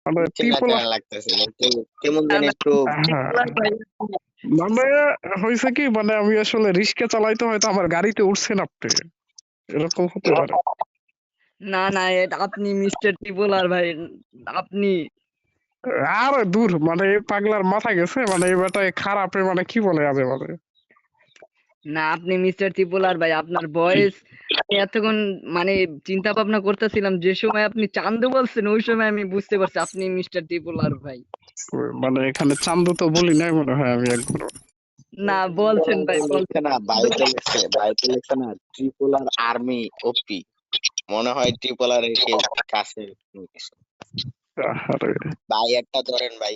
মানে চেনা ত্রিপোলা। চেনা লাগতেছে, একটু কেমন না জানি না একটু। হ্যাঁ, ভাই, মানে হয়েছে কি, মানে আমি আসলে রিস্কা চালাইতে হয়তো আমার গাড়িতে উঠছেন আপনি, এরকম হতে পারে। না না এটা আপনি মিস্টার ত্রিপোলার ভাই, আপনি। আর দূর, মানে এই পাগলার মাথা গেছে, মানে এই বেটায় খারাপে মানে কি বলে আজে বাজে। না আপনি মিস্টার ত্রিপোলার ভাই, আপনার বয়স আমি এতক্ষণ মানে চিন্তা ভাবনা করতেছিলাম, যে সময় আপনি চান্দু বলছেন ওই সময় আমি বুঝতে পারছি আপনি মিস্টার ত্রিপোলার ভাই। মানে এখানে চান্দু তো বলি নাই মনে হয় আমি একবার। না বলছেন ভাই, লিখছে বলছেন। না, বায়োতে লিখছে না ট্রিপোলার আর্মি ওপি, মনে হয় ট্রিপোলার কেউ কাছে কোনো কিছু। আরে ভাই একটা ধরেন ভাই,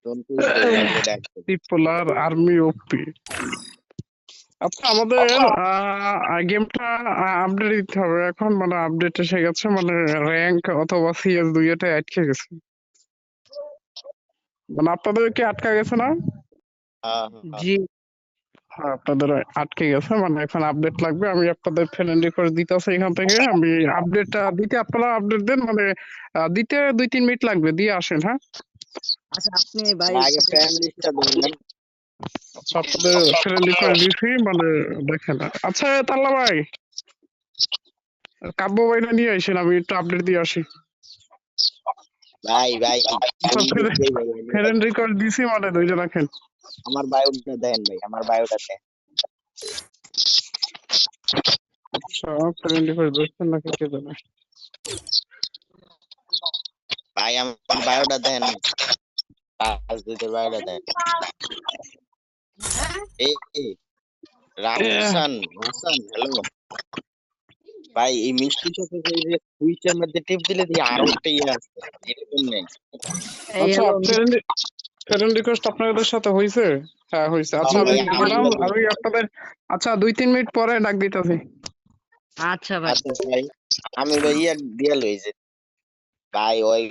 জন্তুস দে ভাইরে ডাকতে। ত্রিপোলার আর্মি ওপি। আচ্ছা, আমাদের গেমটা আপডেট দিতে হবে এখন, মানে আপডেট এসে গেছে, মানে র্যাঙ্ক অথবা সিএস দুইটাই আটকে গেছে। মানে আপনাদের কি আটকা গেছে না? হ্যাঁ হ্যাঁ। জি হ্যাঁ, আপনাদের আটকে গেছে, মানে এখন আপডেট লাগবে। আমি আপনাদের ফ্রেন্ড রিকোয়েস্ট দিতেছি এখান থেকে, আমি আপডেটটা দিতে, আপনারা আপডেট দেন, মানে দিতে 2-3 মিনিট লাগবে, দিয়ে আসেন। হ্যাঁ, আচ্ছা আপনি ভাই আগে ফ্রেন্ড লিস্টটা ধরলেন। আচ্ছা, আপনাদের ফ্রেন্ড রিকোয়েস্ট দিছি, মানে দেখেন। আচ্ছা তাল্লা ভাই, কাব্য ভাইটা নিয়ে আসেন, আমি একটু আপডেট দিয়ে আসি। ভাই ভাই আচ্ছা, এই দিক দিয়ে ভাই, ফ্রেন্ড রিকোয়েস্ট দিছি, মানে দুইটা রাখেন। আমার বায়োটা দেন ভাই, আমার বায়োটা দেন। আচ্ছা, ফ্রেন্ড রিকোয়েস্ট দিচ্ছেন নাকি কে জানে। ভাই আমার বায়োটা দেন, কাজ দিতে বায়োটা দেন। এই রাফসান হাসান, হ্যালো ভাই। এই মিষ্টির সাথে এই যে সুইচের মধ্যে টিপ দিলে দিয়ে আরো একটা ইয়ে আছে, এরকম নেই। এই আচ্ছা, হ্যালো ফ্রেন্ড রিকোয়েস্ট আপনাদের সাথে হয়েছে? হ্যাঁ হয়েছে। আচ্ছা, জি আমি ভাই ভাই আমার দিলাম, লগে। আমি আপনাদের, আচ্ছা 2-3 মিনিট পরে ডাক দিতেছি। আচ্ছা ভাই। আচ্ছা ভাই, আমি ভাই ইয়া দিয়ে লই যে ভাই ওই